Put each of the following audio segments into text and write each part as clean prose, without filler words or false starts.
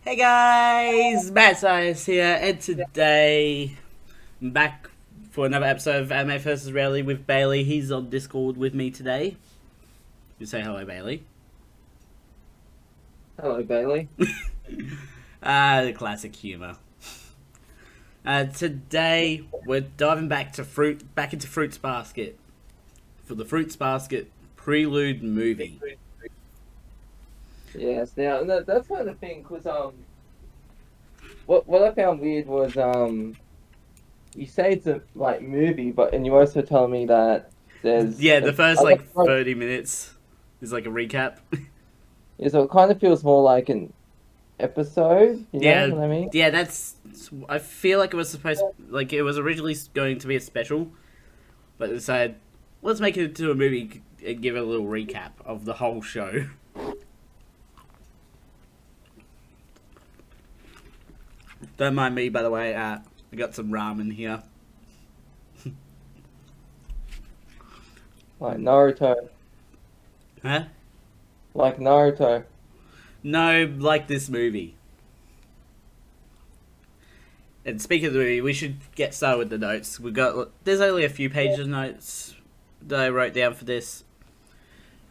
Hey guys, Matt Science here, and today I'm back for another episode of Anime vs. Rarely with Bailey. He's on Discord with me today. You say hello, Bailey. Hello, Bailey. The classic humor. Today we're diving back into Fruits Basket for the Fruits Basket Prelude movie. Yes, now that's kind of the thing, because what I found weird was you say it's a movie, but and you also tell me that there's Yeah, the first I like guess, 30 minutes is like a recap. yeah, so it kind of feels more like an episode. You know Yeah, what I mean? yeah, that's. I feel like it was originally going to be a special, but they decided let's make it into a movie and give it a little recap of the whole show. Don't mind me, by the way. I got some ramen here. Like Naruto, Huh? like Naruto. No, like this movie. And speaking of the movie, we should get started with the notes. There's only a few pages of notes that I wrote down for this.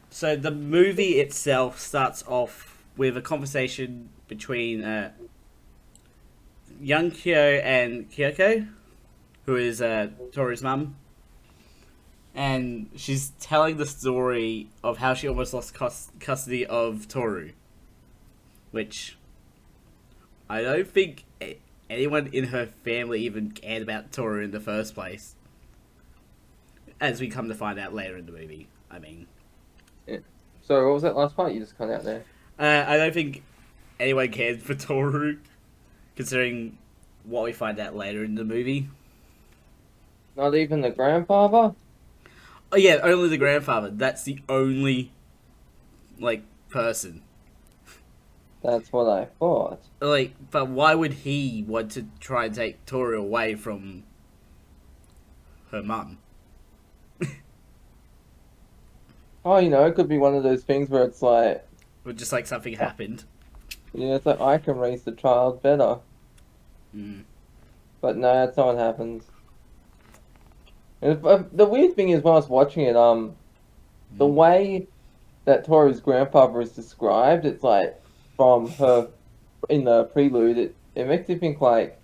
So the movie itself starts off with a conversation between young Kyo and Kyoko, who is Toru's mum. And she's telling the story of how she almost lost custody of Toru. Which I don't think anyone in her family even cared about Toru in the first place. As we come to find out later in the movie, I mean. Yeah. So what was that last part you just cut out there? I don't think anyone cared for Toru, considering what we find out later in the movie. Not even the grandfather? Oh yeah, only the grandfather. That's the only, person. That's what I thought. But why would he want to try and take Toru away from her mum? Oh, it could be one of those things where it's like, Or just like something happened. it's like I can raise the child better. Mm. But no, that's not what happens. And the weird thing is, when I was watching it, the way that Toru's grandfather is described, it's like from her in the prelude. It makes you think like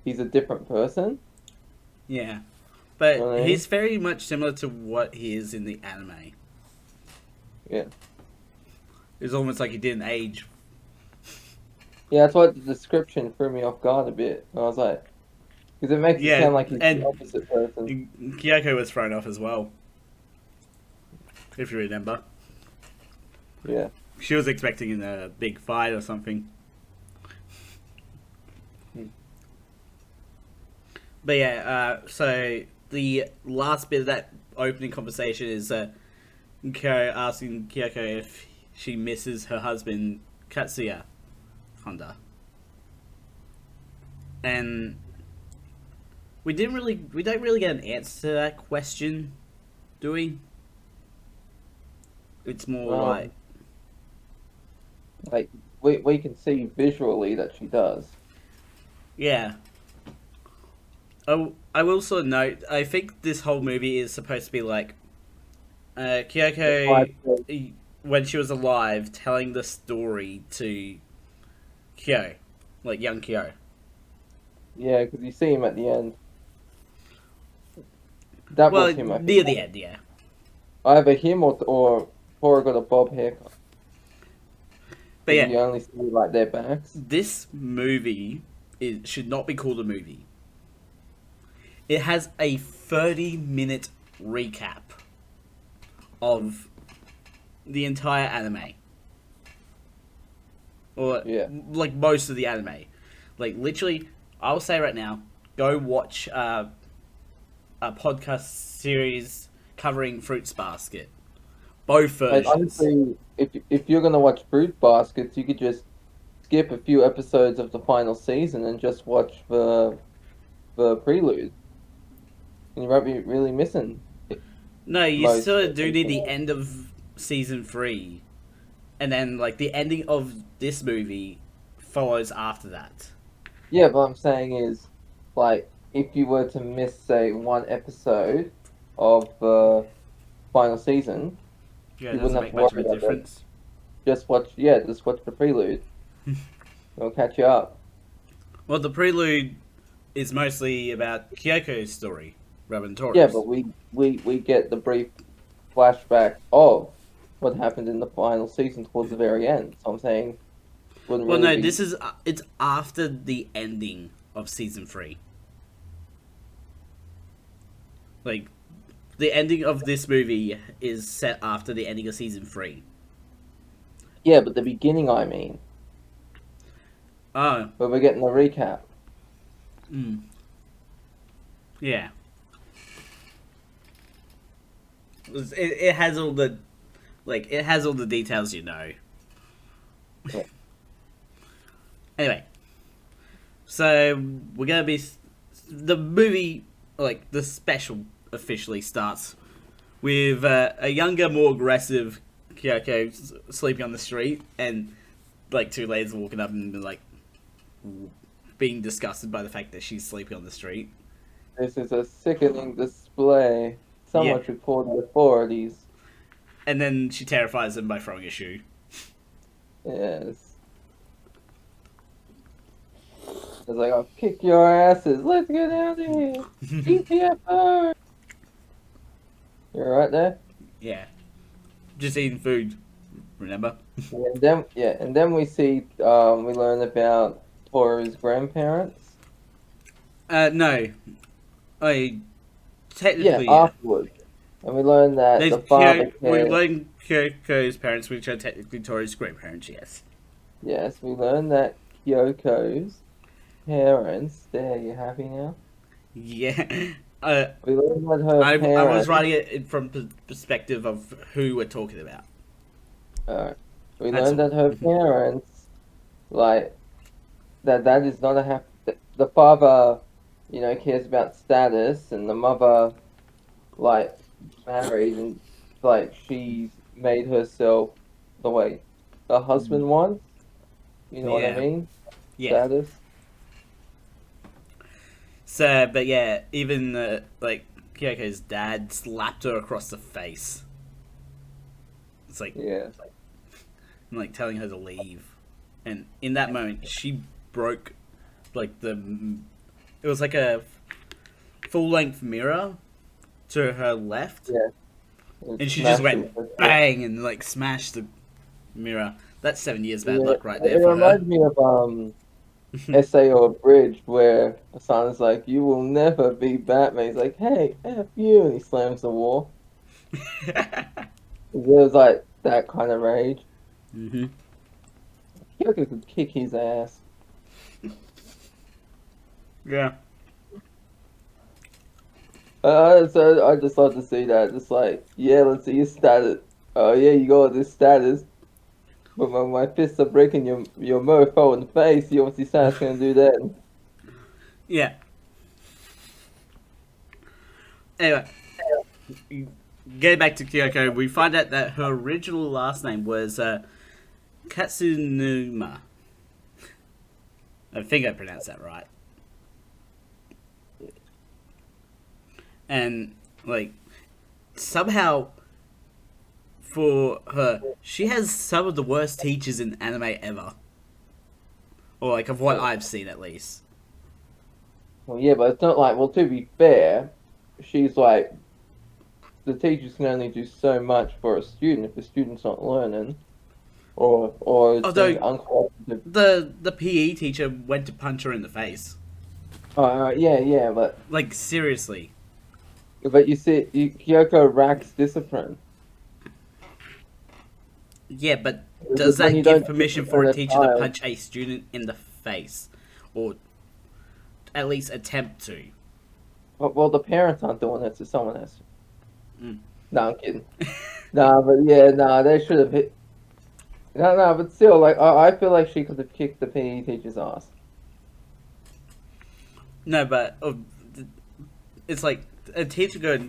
he's a different person. Yeah. But Really? he's very much similar to what he is in the anime. Yeah, It's almost like he didn't age. yeah. That's why the description threw me off guard a bit. I was like, because it makes it Yeah, sound like he's and the opposite person. Kyoko was thrown off as well. If you remember. Yeah. She was expecting a big fight or something. Hmm. But yeah, so the last bit of that opening conversation is Kyo asking Kyoko if she misses her husband Katsuya Honda. And we don't really get an answer to that question, do we? It's more Um, like we can see visually that she does. yeah. I will also note, I think this whole movie is supposed to be like Kyoko, when she was alive, telling the story to Kyo, like young Kyo. Yeah, because you see him at the end. That Well, was him, I near think. the end, yeah. Either him or Tora got a bob haircut. But You yeah, only see like their backs. this movie should not be called a movie. It has a 30-minute recap of the entire anime. Or, Yeah. like, most of the anime. Like, literally, I'll say right now, go watch a podcast series covering Fruits Basket. Both Like versions. honestly, if you're gonna watch Fruit Baskets, you could just skip a few episodes of the final season and just watch the prelude, and you won't be really missing No, you most. still do need the end of season 3. And then, like, the ending of this movie follows after that. Yeah, but I'm saying is, like, if you were to miss, say, one episode of the final season, Yeah, it you wouldn't doesn't have make to much worry of a about that. difference. Just watch the prelude. It'll catch you up. Well, the prelude is mostly about Kyoko's story rather than Yeah, Toru's. but we get the brief flashback of what happened in the final season towards the very end. So I'm saying wouldn't Well, really no, be. this is it's after the ending of season 3. Like, the ending of this movie is set after the ending of season 3. Yeah, but the beginning, I mean, Oh, where we're getting the recap. yeah. It has all the it has all the details you know. Yeah. Anyway, so we're gonna be the movie, like the special officially starts with a younger, more aggressive Kyoko sleeping on the street, and like two ladies walking up and like being disgusted by the fact that she's sleeping on the street. This is a sickening display. Yeah, Someone should call the authorities. and then she terrifies them by throwing a shoe. Yes. It's like, I'll kick your asses. Let's get out of here. GTFO. You're right there. Yeah, just eating food. Remember? And then we see, we learn about Toru's grandparents. No, I Yeah, technically yeah. afterwards. And we learn that There's the father We cares. learn Kyoko's parents, which are technically Tori's grandparents. Yes. Yes, we learn that Kyoko's parents. There, you happy now? Yeah. We learn that her I was parents. writing it from the perspective of who we're talking about. We That's learned all. that her parents, like, that is not a happy. The father, cares about status, and the mother, like, married, and like she's made herself the way the husband wants. You know what I Yeah. mean? Yeah. Status. So, but yeah, even like Kyoko's dad slapped her across the face. It's Yeah. like telling her to leave, and in that moment, she broke like the. It was like a full length mirror to her left, Yeah. and she just Smashed him. went bang and like smashed the mirror. That's 7 years bad Yeah, luck right it there for her. reminds me of essay or bridge where Asana's like, "You will never be Batman." He's like, "Hey, F you," and he slams the wall. It was like that kind of rage. hmm Kyoko could kick his ass. Yeah. So I just love to see that. Just like, yeah, let's see your status. Oh yeah, you got this status. But when my fists are breaking your mofo in the face, you obviously Santa's gonna do that. Yeah. Anyway, getting back to Kyoko, we find out that her original last name was Katsunuma. I think I pronounced that right. And, like, somehow, for her, she has some of the worst teachers in anime ever. Or, like, of what I've seen, at least. Well, yeah, but it's not like, well, to be fair, she's like, the teachers can only do so much for a student if the student's not learning, or it's Although, being uncooperative. the PE teacher went to punch her in the face. Yeah, Like, seriously. but you see, Kyoko lacks discipline. Yeah, but Because does when that you give don't permission for discipline a a teacher to child, punch a student in the face? Or at least attempt to? well, the parents aren't doing it, so someone has to. Mm. No, I'm kidding. No, but yeah, no, they should have hit. No, but still, like, I feel like she could have kicked the PE teacher's ass. No, but it's like a teacher got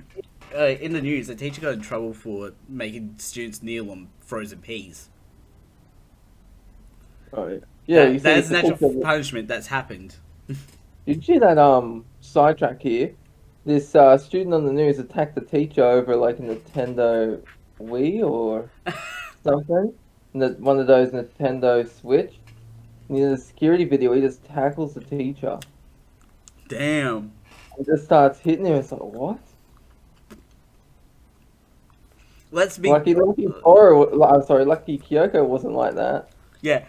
in the news. A teacher got in trouble for making students kneel on frozen peas. Oh, yeah. Yeah, you That see, is it's an a actual picture. punishment that's happened. Did you see that sidetrack here? This student on the news attacked the teacher over like a Nintendo Wii or something. One of those Nintendo Switch. And in the security video, he just tackles the teacher. Damn. He just starts hitting him. It's like, what? Let's be. Lucky Kyoko wasn't like that. Yeah.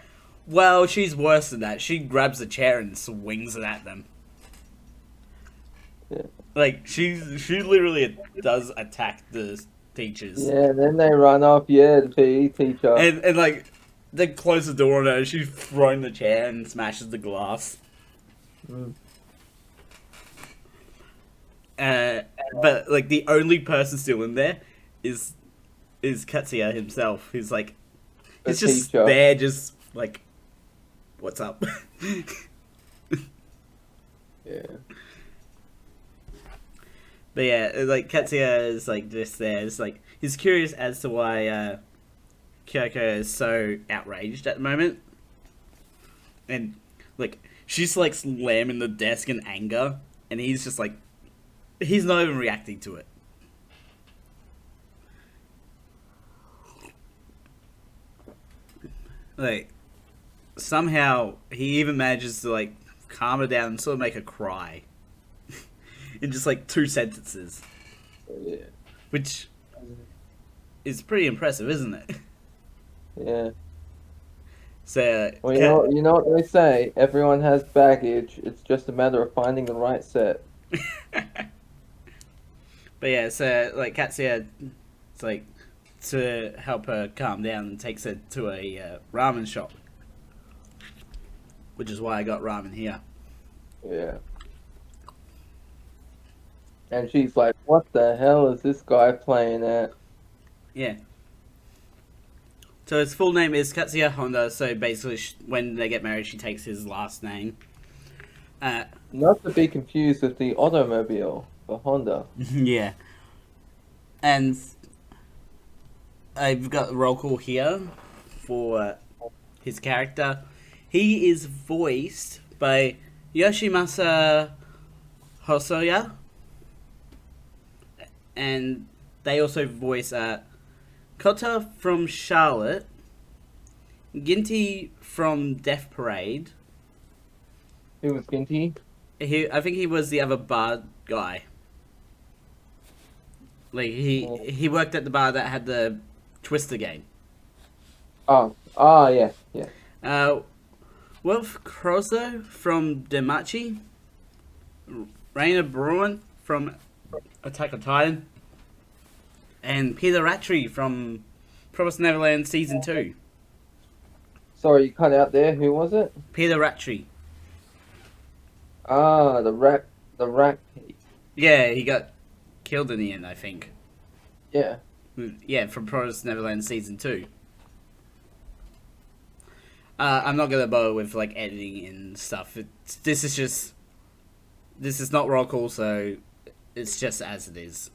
Well, she's worse than that. She grabs a chair and swings it at them. Yeah. Like she literally does attack the teachers. Yeah, and then they run off. Yeah, the PE teacher. And like they close the door on her. And she's thrown the chair and smashes the glass. Mm. But like the only person still in there is Katsuya himself. He's like The he's just teacher. there, just like, what's up? Yeah. But yeah, like Katsuya is like just there. It's like he's curious as to why Kyoko is so outraged at the moment, and like she's like slamming the desk in anger, and he's just like he's not even reacting to it. Like somehow he even manages to like calm her down and sort of make her cry in just like 2 sentences, Yeah. which is pretty impressive, isn't it? Yeah. So Well, you know what they say. Everyone has baggage. It's just a matter of finding the right set. but yeah, so like Katsuya, it's like to help her calm down and takes her to a ramen shop, which is why I got ramen here. Yeah. And she's like, "What the hell is this guy playing at?" Yeah. So his full name is Katsuya Honda. So basically, when they get married, she takes his last name. Not to be confused with the automobile, the Honda. Yeah. And I've got the roll call here for his character. He is voiced by Yoshimasa Hosoya. And they also voice Kota from Charlotte, Ginty from Death Parade. Who was Ginty? I think he was the other bar guy. Like he worked at the bar that had the Twister game. Yeah, yeah. Wolf Croso from Demachi, Raina Bruin from Attack on Titan, and Peter Rattray from Promised Neverland Season 2. Sorry, you cut out there. Who was it? Peter Rattray. The rat. Yeah, he got killed in the end, I think. Yeah. Yeah, from Promised Neverland Season 2. I'm not gonna bother with like editing and stuff. This is not roll call, so it's just as it is.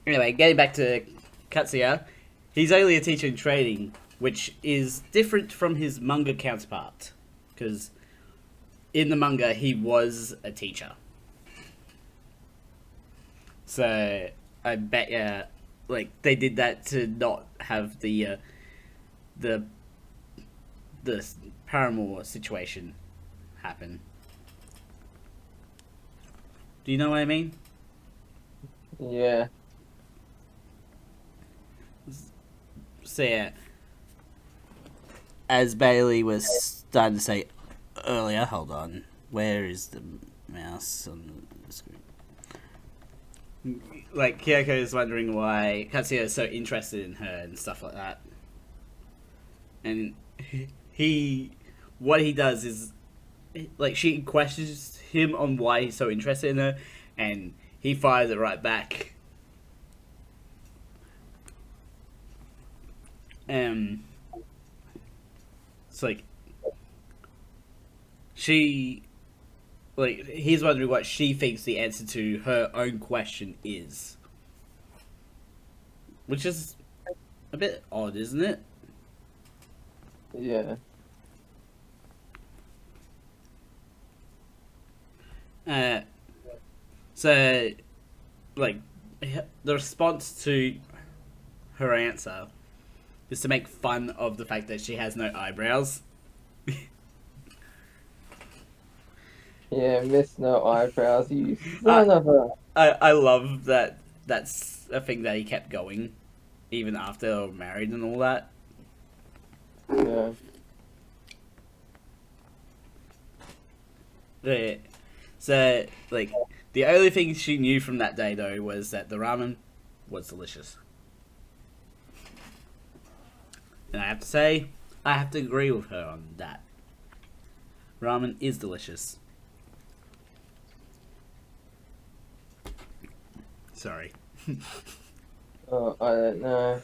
Anyway, getting back to Katsuya, he's only a teacher in training, which is different from his manga counterpart, because in the manga he was a teacher. So I bet like they did that to not have the paramour situation happen. Do you know what I mean? Yeah. So yeah, as Bailey was starting to say earlier, hold on, where is the mouse on the screen? Like Kyoko is wondering why Katsuya is so interested in her and stuff like that, and what he does is like she questions him on why he's so interested in her, and he fires it right back. It's like he's wondering what she thinks the answer to her own question is, which is a bit odd, isn't it? Yeah. Uh, so, like, the response to her answer is to make fun of the fact that she has no eyebrows. Yeah, miss no eyebrows, you I, son of a. I love that that's a thing that he kept going, even after they were married and all that. Yeah. Yeah. So, like, the only thing she knew from that day, though, was that the ramen was delicious. And I have to say, I have to agree with her on that. Ramen is delicious. Sorry. Oh, I don't know.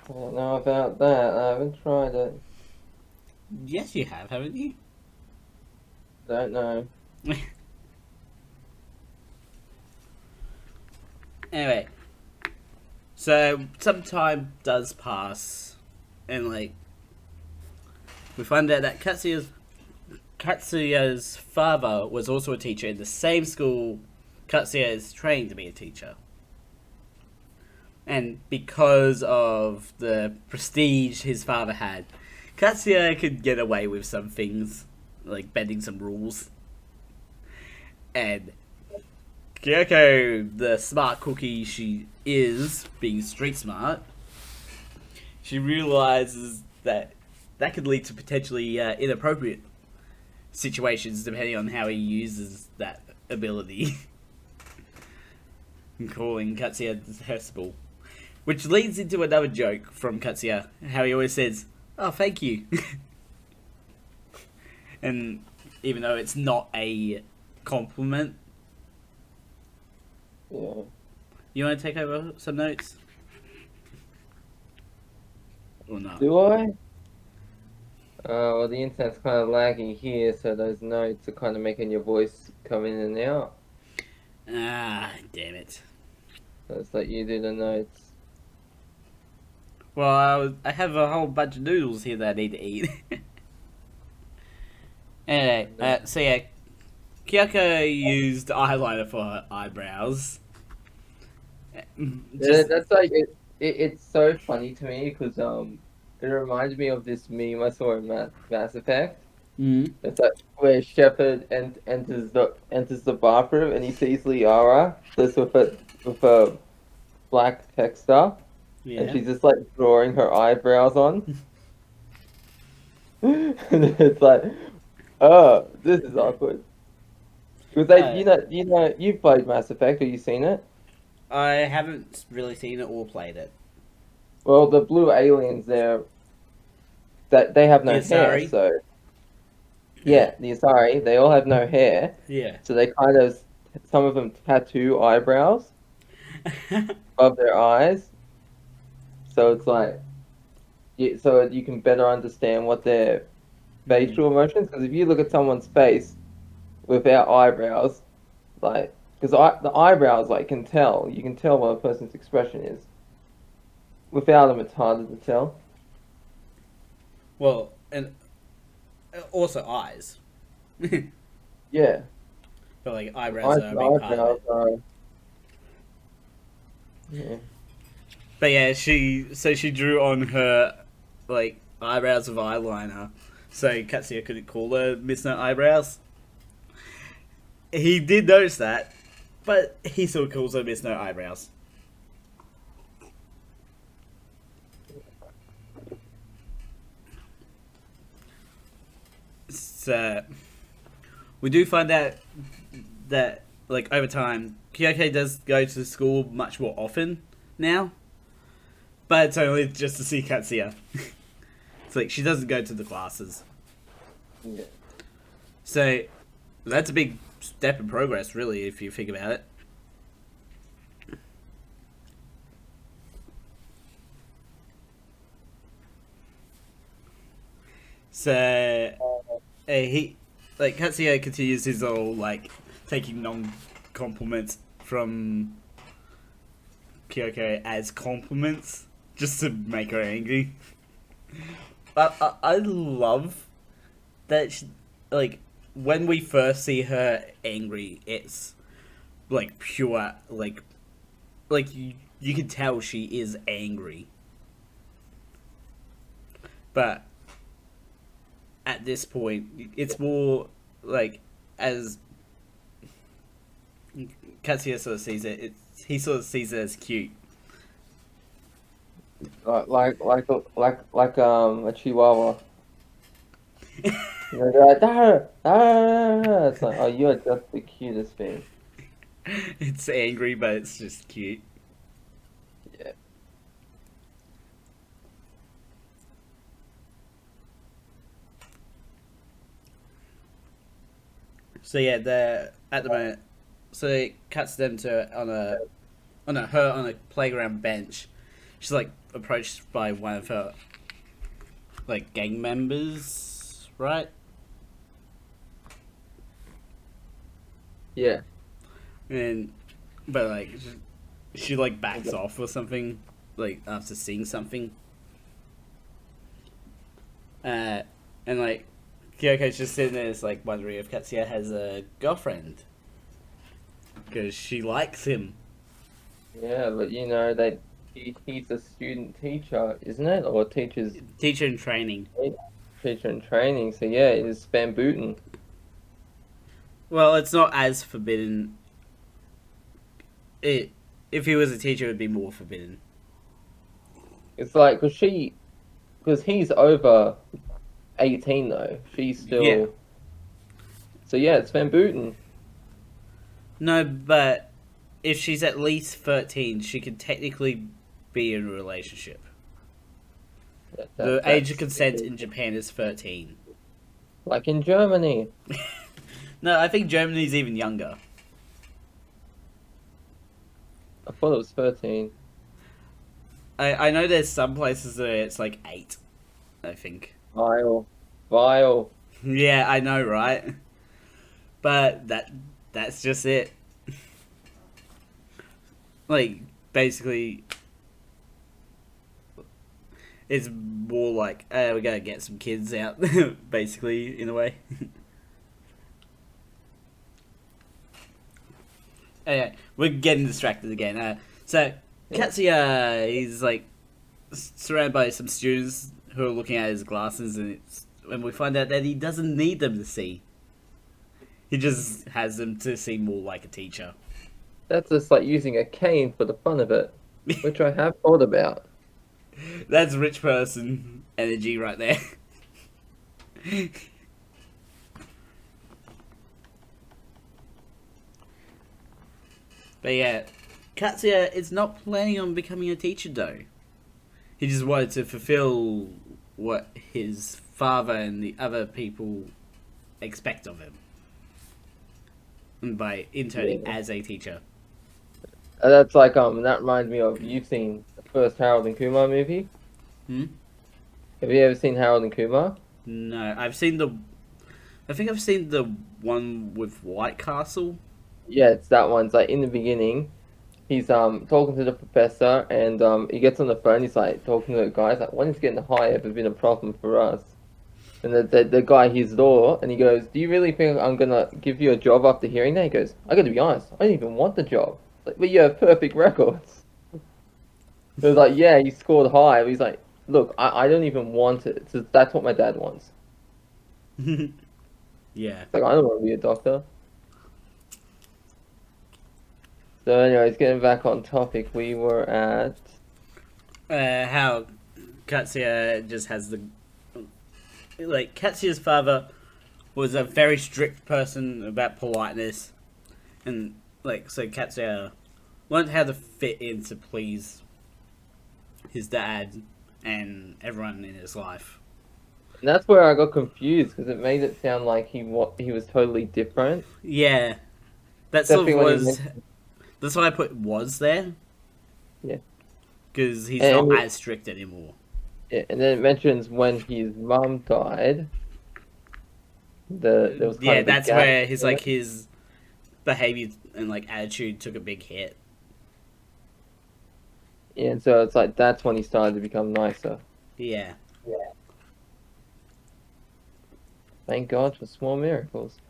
I don't know about that. I haven't tried it. Yes, you have, haven't you? Don't know. Anyway, so some time does pass, and like we find out that Katsuya's father was also a teacher in the same school Katsuya is trained to be a teacher. And because of the prestige his father had, Katsuya could get away with some things, like bending some rules. And Kyoko, the smart cookie she is, being street smart, she realizes that that could lead to potentially inappropriate situations depending on how he uses that ability. Calling Katsuya detestable. Which leads into another joke from Katsuya, how he always says, "Oh, thank you." And even though it's not a compliment, Yeah. you want to take over some notes? Or not? Do I? Well, the internet's kind of lagging here, so those notes are kind of making your voice come in and out. Ah, damn it. So it's like you do the notes. Well, I have a whole bunch of noodles here that I need to eat. Anyway, so yeah, Kyoko used eyeliner for her eyebrows. Yeah, Just that's like it's so funny to me because it reminds me of this meme I saw in Mass Effect. mm, It's like where Shepard enters the bathroom and he sees Liara just with a black texture and yeah. she's just like drawing her eyebrows on. And it's like, oh, this is awkward. Because they, Uh, you've played Mass Effect, or you seen it? I haven't really seen it or played it. Well, the blue aliens there, that they have The no hair, Asari? so yeah, the Asari, they all have no hair, Yeah. so they kind of some of them tattoo eyebrows above their eyes, so it's like so you can better understand what their Mm. facial emotions. Because if you look at someone's face without eyebrows, like because the eyebrows like you can tell what a person's expression is. Without them, it's harder to tell. Well, and also eyes. But Yeah, like eyebrows are a big part of eyebrows it. are. Yeah. But yeah, she drew on her like eyebrows with eyeliner, so Katsuya couldn't call her Miss No Eyebrows. He did notice that, but he still calls her Miss No Eyebrows. So we do find out that like over time, Kyoko does go to school much more often now, but it's only just to see Katsuya. It's like she doesn't go to the classes. Yeah. So that's a big step in progress, really, if you think about it. So he, like Katsuya continues his all like taking non compliments from Kyoko as compliments just to make her angry. I love that like when we first see her angry, it's like pure like you can tell she is angry, but at this point, it's more like as Katsuya sort of sees it. He sort of sees it as cute. Like a chihuahua. You know, they're like, "Dar, dar." It's like, oh, you're just the cutest thing. It's angry, but it's just cute. Yeah. So yeah, they're at the moment. So it cuts them to her on a playground bench. She's like approached by one of her like gang members, right? Yeah. And but like she like backs off or something, like after seeing something. And like Kyoko's just sitting there, is like wondering if Katsuya has a girlfriend because she likes him. Yeah, but you know that he's a student teacher, isn't it? Or Teacher in training. teacher in training. So yeah, it is Bambutin. Well, it's not as forbidden. It if he was a teacher, it would be more forbidden. It's like because he's over 18 though. She's Yeah. still. So yeah, it's Bambutin. No, but if she's at least 13, she could technically be in a relationship. The age of That's consent in Japan is 13. like in Germany. No, I think Germany's even younger. I thought it was 13. I know there's some places where it's like 8, I think. Vile, vile. Yeah, I know, right? But that's just it. Like, basically, it's more like, we're gonna get some kids out, basically, in a way. Anyway, we're getting distracted again. So, Yeah. Katsuya is like surrounded by some students who are looking at his glasses, and when we find out that he doesn't need them to see. He just has them to seem more like a teacher. That's just like using a cane for the fun of it, which I have thought about. That's rich person energy right there. But yeah, Katsuya is not planning on becoming a teacher though. He just wanted to fulfill what his father and the other people expect of him. And by interning Yeah. as a teacher. That's like that reminds me of you've seen the first Harold and Kumar movie. Hmm? Have you ever seen Harold and Kumar? No, I think I've seen the one with White Castle. Yeah, it's that one. It's like in the beginning, he's talking to the professor and he gets on the phone. He's like talking to the guy. He's like, "When is getting high ever been a problem for us?" And the guy hears the door and he goes, "Do you really think I'm gonna give you a job after hearing that?" He goes, "I got to be honest. I don't even want the job." It's like, but you have perfect records. It was like, yeah, he scored high. But he's like, "Look, I don't even want it. So that's what my dad wants." Yeah. It's like, I don't want to be a doctor. So, anyways, getting back on topic, we were at. How Katsuya just has the like Katsuya's father was a very strict person about politeness, and like so Katsuya learned how to fit in to please his dad and everyone in his life. And that's where I got confused because it made it sound like he was totally different. Yeah, that sort Especially of when he was. mentioned, That's why I put was there yeah. because he's And, not as strict anymore. yeah, and then it mentions when his mum died, there was kind Yeah, of a that's gap where his in like it. his behavior and like attitude took a big hit. Yeah, and so it's like that's when he started to become nicer. Yeah. Thank God for small miracles.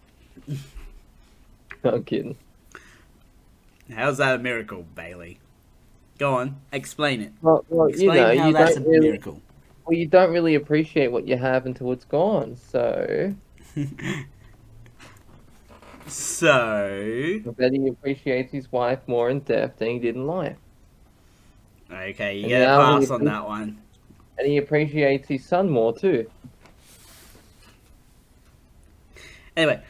No, I'm kidding. How's that a miracle, Bailey? Go on, explain it. Well, Explain how you that's don't a really, miracle. well, you don't really appreciate what you have until it's gone. So So, I bet he appreciates his wife more in death than he did in life. okay, you And get a now pass on that one. he appreciates his son more too. Anyway,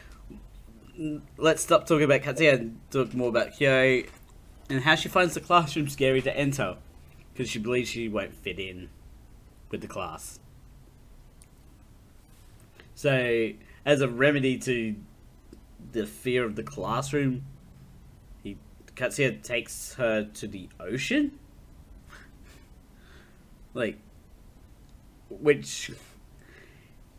let's stop talking about Katsuya and talk more about Kyo and how she finds the classroom scary to enter because she believes she won't fit in with the class. So, as a remedy to the fear of the classroom, Katsuya takes her to the ocean. Like, which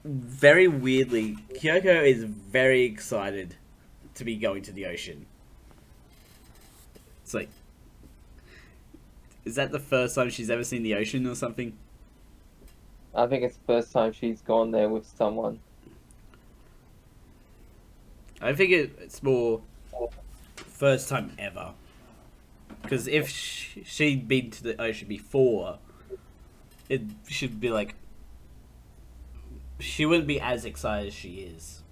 very weirdly, Kyoko is very excited to be going to the ocean. It's like, is that the first time she's ever seen the ocean or something? I think it's the first time she's gone there with someone. I think it's more first time ever. Because if she'd been to the ocean before, it should be like, she wouldn't be as excited as she is.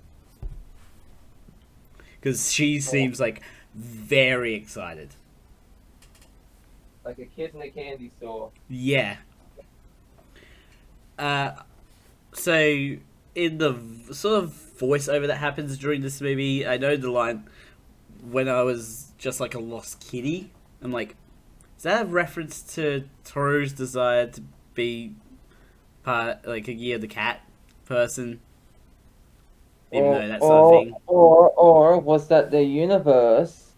Because she seems like very excited. Like a kid in a candy store. Yeah. So in the sort of voiceover that happens during this movie, I know the line "When I was just like a lost kitty." I'm like, is that a reference to Toru's desire to be part like a Year of the Cat person? Even though that's not a thing. Or was that the universe,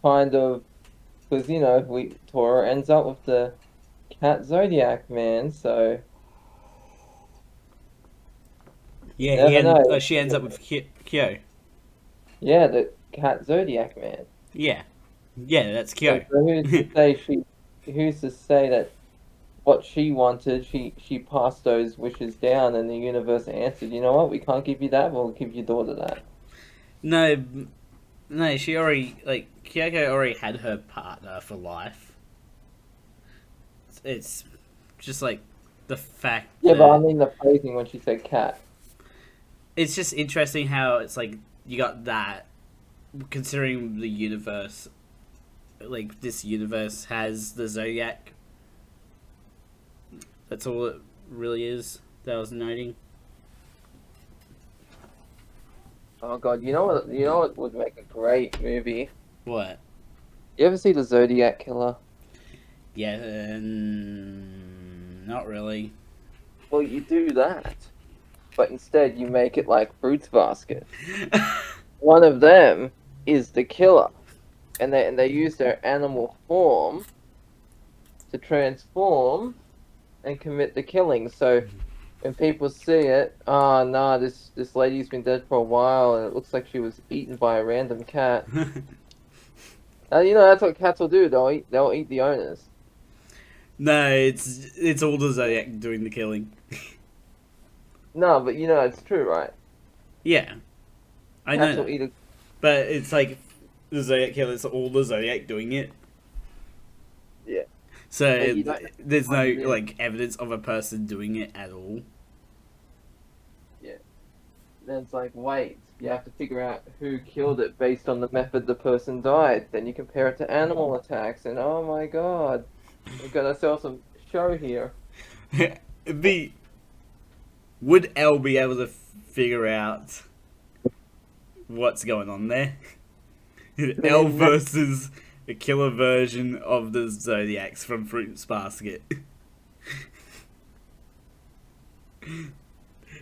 kind of, because, Tora ends up with the cat Zodiac man, so Yeah, never know. she ends up with Kyo. Yeah, the cat Zodiac man. Yeah, yeah, that's So, Kyo. who's to say that what she wanted, she passed those wishes down, and the universe answered, you know what, we can't give you that, we'll give your daughter that. No, no, she already Kyoko already had her partner for life. It's just like the fact Yeah, but I that mean the phrasing when she said cat. it's just interesting how it's like you got that considering the universe, like this universe has the Zodiac. That's all it really is that I was noting. Oh God, you know what would make a great movie? What? You ever see the Zodiac Killer? Yeah, not really. Well, you do that, but instead you make it like Fruits Basket. One of them is the killer, and they use their animal form to transform and commit the killing. So when people see it, oh nah, this lady's been dead for a while, and it looks like she was eaten by a random cat. That's what cats will do. They'll eat the owners. No, it's all the Zodiac doing the killing. No, but it's true, right? Yeah, I know Cats will that. eat a. But it's like the Zodiac killer, it's all the Zodiac doing it. Yeah. So But you don't know there's what no it is. like evidence of a person doing it at all. Yeah. Then it's like, wait, you have to figure out who killed it based on the method the person died. Then you compare it to animal attacks, and oh my God, we've got ourselves a show here. It'd be would L be able to figure out what's going on there? L versus a killer version of the Zodiacs from Fruits Basket.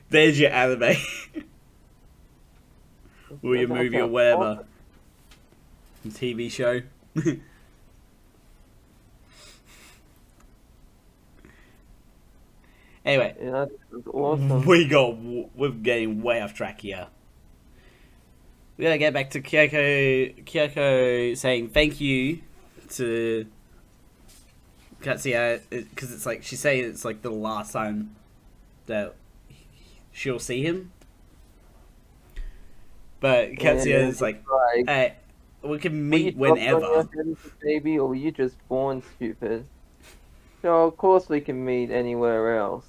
There's your anime. Or your movie or whatever. TV show. Anyway, Yeah, that's awesome. we're getting way off track here. We gotta get back to Kyoko saying thank you to Katsuya because it's like she's saying it's like the last time that she'll see him. But Yeah, Katsuya is it's like, like, hey, we can were you meet dropped on your whenever. head as a baby, or were you just born stupid? So of course we can meet anywhere else.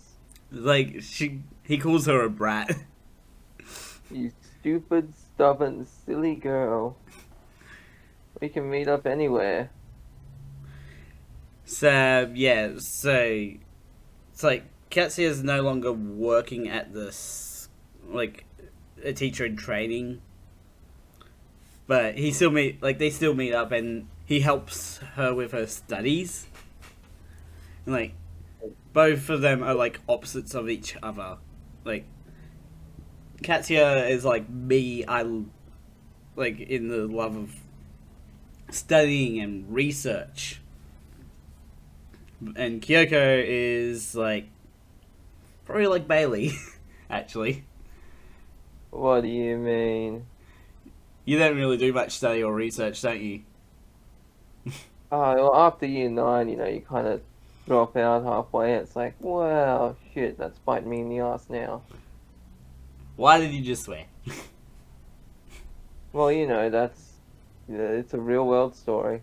Like he calls her a brat. You stupid, stubborn, silly girl. We can meet up anywhere. So yeah, so it's like Katsuya is no longer working at this like a teacher in training, but he still meet like they still meet up and he helps her with her studies. And like both of them are like opposites of each other. Like Katsuya is like me, I like in the love of studying and research. And Kyoko is like probably like Bailey, actually. What do you mean? You don't really do much study or research, don't you? Oh, well, after year 9, you kind of drop out halfway. It's like, wow, shit, that's biting me in the ass now. Why did you just swear? Well, it's a real world story.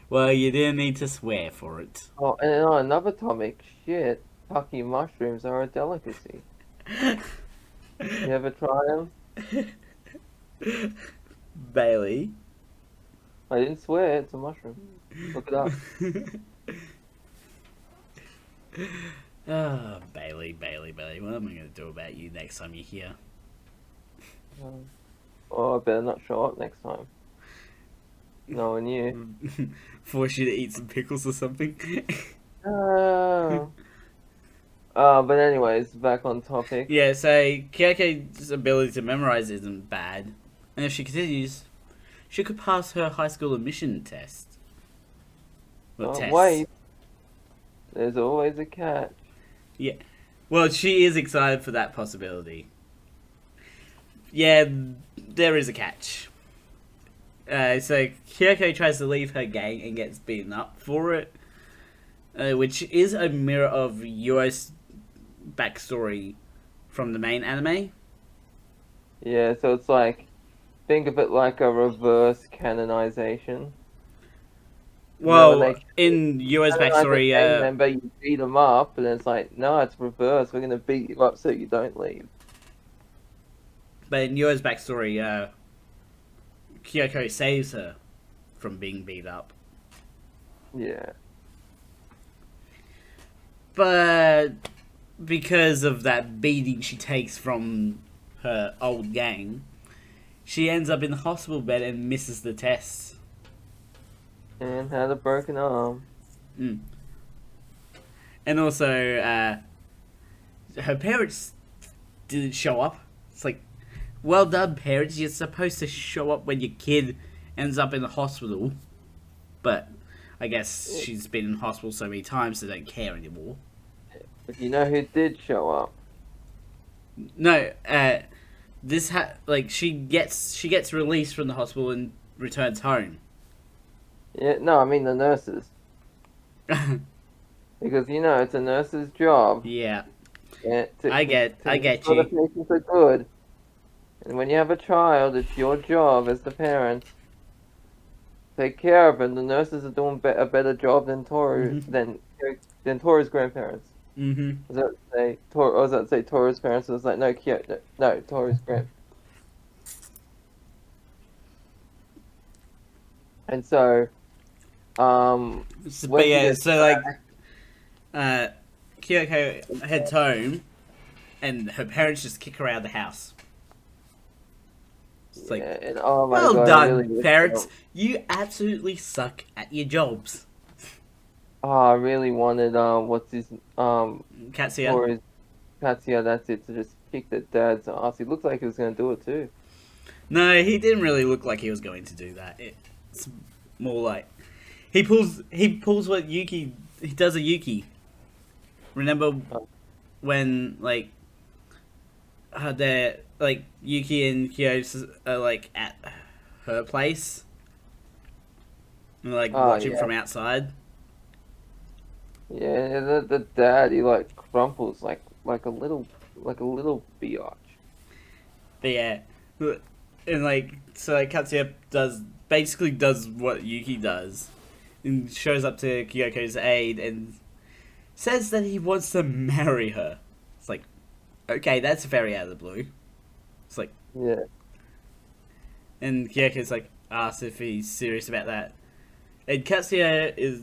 Well, you didn't need to swear for it. Oh, and on another topic, shit, Taki mushrooms are a delicacy. You ever try them? Bailey. I didn't swear, it's a mushroom. Look it up. Oh, Bailey, Bailey, Bailey. What am I going to do about you next time you're here? Oh, I better not show up next time. Knowing you. Force you to eat some pickles or something? Oh. But anyways, back on topic. Yeah, so Kyoko's ability to memorize isn't bad. And if she continues, she could pass her high school admission test. Well, tests. Wait, there's always a catch. Yeah. Well, she is excited for that possibility. Yeah, there is a catch. So Kyoko tries to leave her gang and gets beaten up for it, which is a mirror of Yuo's backstory from the main anime. Yeah, so it's like, think of it like a reverse canonization. Well, in Yuo's backstory, Remember, you beat them up, and it's like, no, it's reverse. We're gonna beat you up so you don't leave. but in Yuo's backstory, Kyoko saves her from being beat up. Yeah. But because of that beating she takes from her old gang, she ends up in the hospital bed and misses the test. And had a broken arm. Mm. And also, her parents didn't show up. It's like, well done, parents. You're supposed to show up when your kid ends up in the hospital. But I guess she's been in hospital so many times they don't care anymore. But you know who did show up? No, she gets released from the hospital and returns home. Yeah, no, I mean the nurses. Because, it's a nurse's job. Yeah, Yeah, I get make sure the you. patients are good. And when you have a child, it's your job as the parent. Take care of them. The nurses are doing a better job than than Toru's grandparents. Mm-hmm. Was that say Tor? Or was that say Toru's parents? It was like no, no, Toru's grand. And so, But yeah, so like, Kyoko heads home, and her parents just kick her out of the house. It's like, and oh my well God, I done, really wish parents. You absolutely suck at your jobs. Oh, I really wanted what's his Katsuya. Katsuya, that's it, to just kick the dad's ass. He looked like he was gonna do it too. No, he didn't really look like he was going to do that. It's more like he pulls what Yuki he does a Yuki. Remember when like they're like Yuki and Kyo are like at her place and like watching from outside. Yeah, the dad, he like crumples like a little like a little biatch. But yeah, and like so, like Katsuya does what Yuki does, and shows up to Kyoko's aid and says that he wants to marry her. It's like, okay, that's very out of the blue. It's like, Yeah. and Kyoko's like asks if he's serious about that, and Katsuya is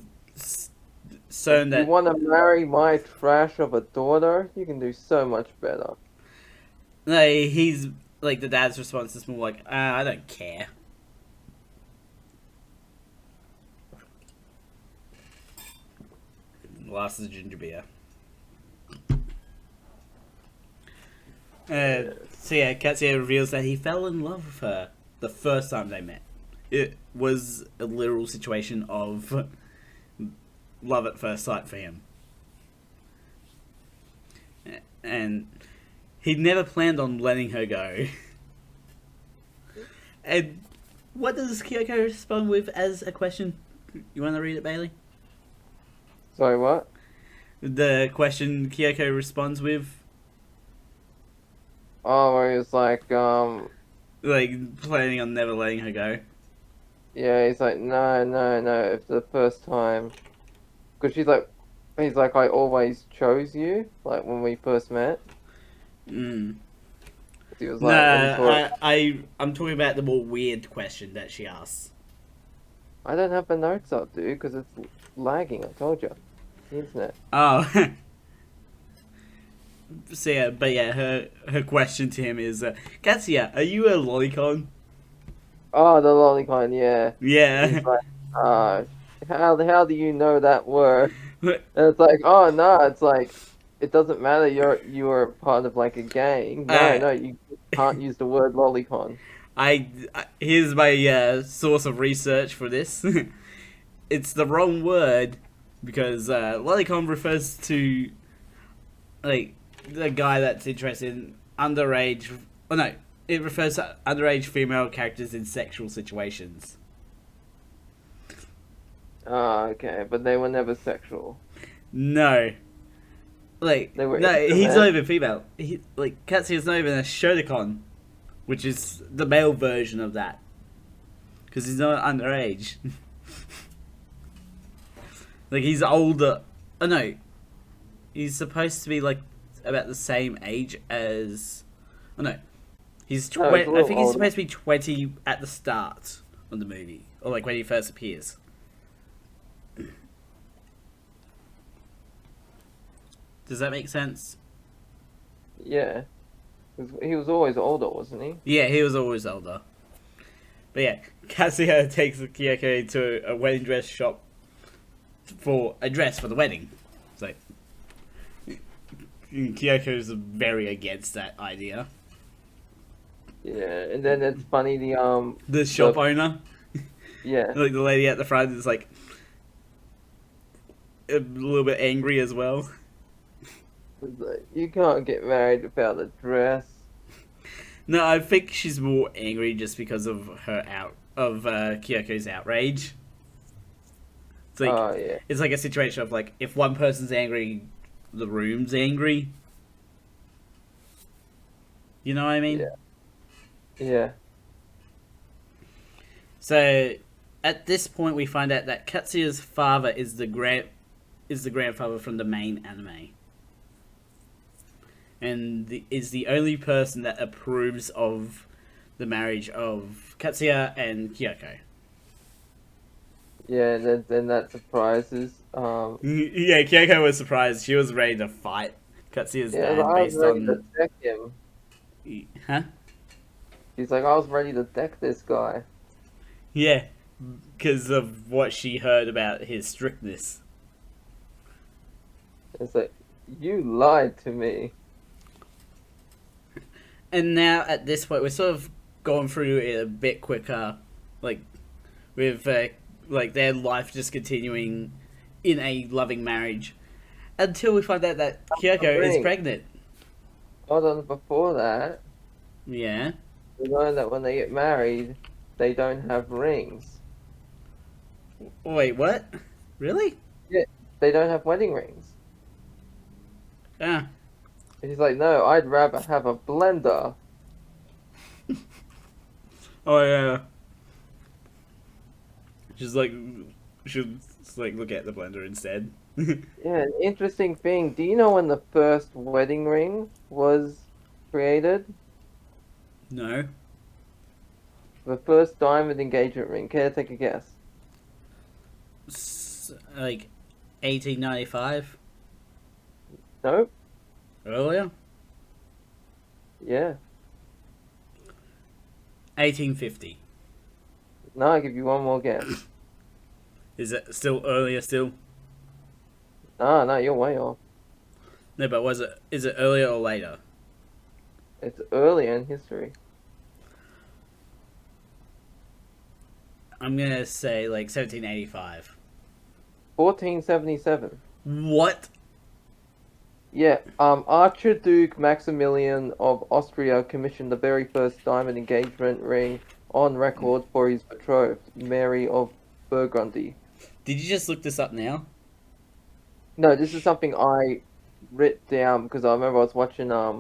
shown You that want to marry my trash of a daughter? You can do so much better. no, he's like the dad's response is more like, I don't care. Last is ginger beer. So yeah, Katsuya reveals that he fell in love with her the first time they met. It was a literal situation of love at first sight for him. And he never planned on letting her go. And what does Kyoko respond with as a question? You want to read it, Bailey? Sorry, what? The question Kyoko responds with, Oh, where he was like, like, planning on never letting her go. yeah, he's like, no, no, no, it's the first time. Because he's like, I always chose you, like when we first met. Mm. He was No, like, and so I'm talking about the more weird question that she asks. I don't have the notes up, dude, because it's lagging. I told you, the internet. Oh. So yeah, but yeah, her question to him is, Katsuya, are you a lolicon? Oh, the lolicon, yeah. Yeah. He's like, how do you know that word? And it's like, oh no, it's like, it doesn't matter. You were part of like a gang. No, uh, no, you can't use the word lolicon. Here's my source of research for this. It's the wrong word because lolicon refers to like the guy that's interested in underage. Oh no, it refers to underage female characters in sexual situations. Oh, okay, but they were never sexual. No, like They were no, he's not intimate. even female. Like Katsuya's not even a Shotokan, which is the male version of that, because he's not underage. Like he's older. Oh no, he's supposed to be like about the same age as. Oh no, No, it's a I little think he's older. supposed to be 20 at the start of the movie, or like when he first appears. Does that make sense? Yeah, he was always older, wasn't he? Yeah, he was always older. But yeah, Kazuya takes Kyoko to a wedding dress shop for a dress for the wedding. So Kyoko's very against that idea. Yeah, and then it's funny The shop owner, yeah, like the lady at the front, is like a little bit angry as well. it's like, you can't get married without a dress. No, I think she's more angry just because of Kyoko's outrage. It's like Oh yeah, it's like a situation of like if one person's angry, the room's angry. You know what I mean? yeah, yeah. So at this point, we find out that Katsuya's father is the grandfather from the main anime, and is the only person that approves of the marriage of Katsuya and Kyoko. Yeah, then that surprises. Yeah, Kyoko was surprised. She was ready to fight Katsuya's Yeah, dad I was based ready to on, deck him. huh? He's like, I was ready to deck this guy. Yeah, because of what she heard about his strictness. It's like, you lied to me. And now at this point, we're sort of going through it a bit quicker, like with like their life just continuing in a loving marriage until we find out that Kyoko is Ring. pregnant. Hold on, before that, Yeah. we learn that when they get married, they don't have rings. Wait, what? Really? Yeah, they don't have wedding rings. Ah, He's like, no, I'd rather have a blender. Oh yeah. She's like, should like look at the blender instead. Yeah, an interesting thing. Do you know when the first wedding ring was created? No. The first diamond engagement ring. Care to take a guess? Like 1895 Nope. earlier. Yeah. 1850. No, I'll give you one more guess. Is it still earlier? Still No, no, you're way off. no, but was it? Is it earlier or later? It's earlier in history. I'm gonna say like 1785. 1477. What? Yeah, Archduke Maximilian of Austria commissioned the very first diamond engagement ring on record for his betrothed, Mary of Burgundy. Did you just look this up now? No, this is something I writ down because I remember I was watching I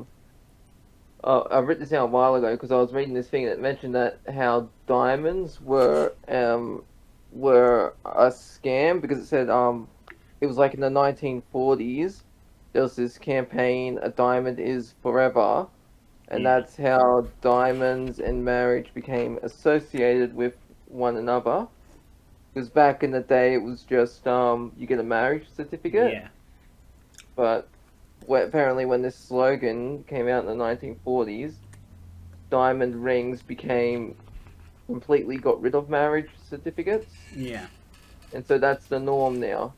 wrote this down a while ago because I was reading this thing that mentioned that how diamonds were a scam because it said it was like in the 1940s there was this campaign, a diamond is forever, and Yeah. that's how diamonds and marriage became associated with one another. Because back in the day it was just you get a marriage certificate, Yeah. but apparently when this slogan came out in the 1940s, diamond rings became completely got rid of marriage certificates, Yeah. and so that's the norm now.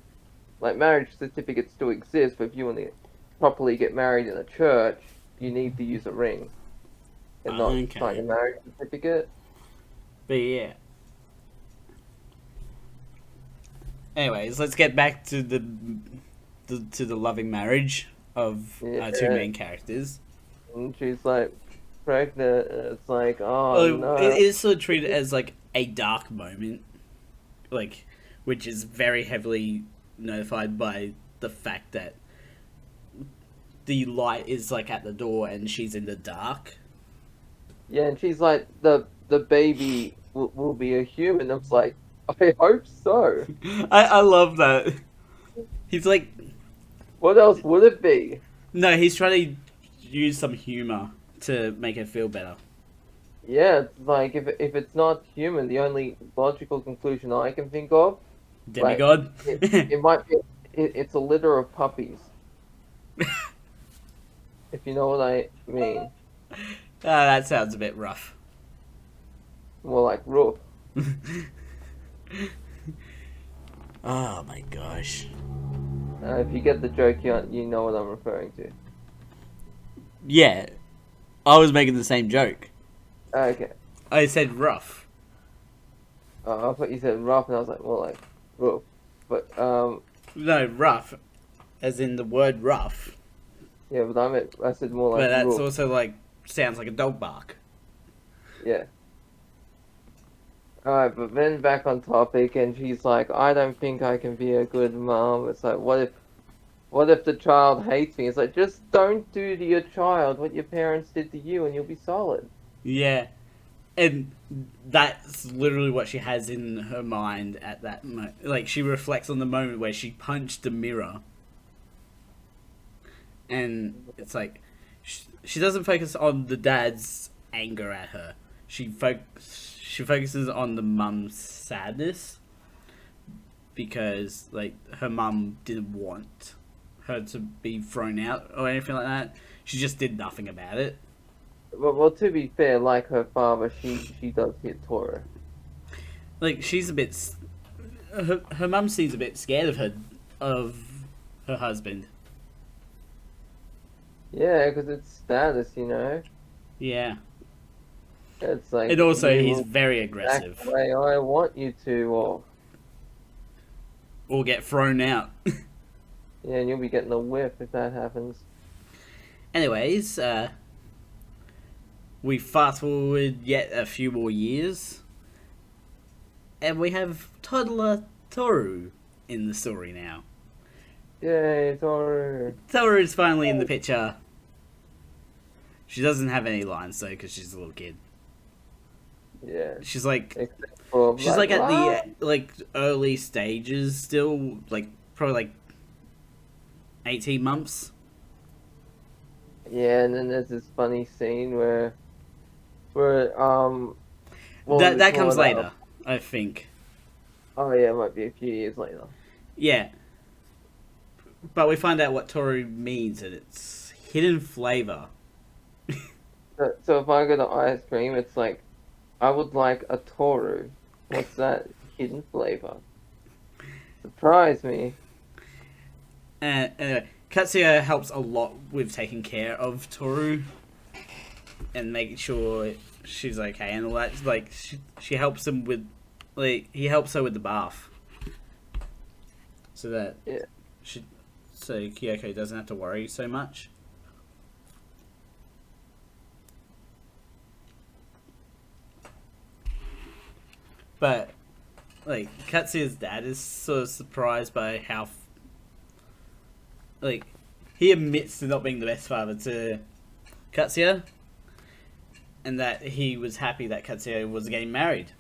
Like marriage certificates still exist, but if you want to properly get married in a church, you need to use a ring and not sign a Okay. marriage certificate. But yeah. Anyways, let's get back to the loving marriage of our two Yeah, main characters. and she's like pregnant, and it's like, oh Oh, it no. is sort of treated as like a dark moment, like which is very heavily notified by the fact that the light is like at the door and she's in the dark. Yeah, and she's like, the baby will be a human. I was like, I hope so. I love that. He's like, What else would it be? no, he's trying to use some humor to make her feel better. Yeah, it's like if it's not human, the only logical conclusion I can think of, like Demigod. it might be it's a litter of puppies, if you know what I mean. That sounds a bit rough. More like roof. Oh my gosh. If you get the joke, you know what I'm referring to. Yeah, I was making the same joke. Okay. I said rough. I thought you said rough, and I was like, more like roof. But No, rough, as in the word rough. yeah, but I said more But like that's roof. also like sounds like a dog bark. Yeah. Alright, but then back on topic, and she's like, I don't think I can be a good mom. It's like, what if the child hates me? It's like, just don't do to your child what your parents did to you, and you'll be solid. Yeah, and that's literally what she has in her mind at that moment. Like she reflects on the moment where she punched the mirror, and it's like she doesn't focus on the dad's anger at her. She focuses on the mum's sadness because like her mum didn't want her to be thrown out or anything like that. She just did nothing about it. Well, to be fair, like her father, she does hit Tora. Like she's a bit. Her mum seems a bit scared of her husband. Yeah, because it's status, you know. Yeah, It's like and also you he's will very act aggressive. the way I want you to, Or get thrown out. yeah, and you'll be getting a whip if that happens. Anyways, we fast forward yet a few more years, and we have toddler Toru in the story now. Yay, Toru. Toru is finally in the picture. She doesn't have any lines though because she's a little kid. Yeah. She's like Except for she's like at the "Ah!" like early stages still, like probably like 18 months. Yeah, and then there's this funny scene where what was it That comes called? later, I think. Oh yeah, it might be a few years later. Yeah, but we find out what Toru means, and it's hidden flavor. So if I go to ice cream, it's like I would like a Toru. What's that? Hidden flavor. Surprise me. And anyway, Katsuya helps a lot with taking care of Toru and making sure she's okay and all that. Like she helps him with, like he helps her with the bath, so that Yeah. she, so Kyoko doesn't have to worry so much. But like Katsuya's dad is sort of surprised by how like he admits to not being the best father to Katsuya, and that he was happy that Katsuya was getting married,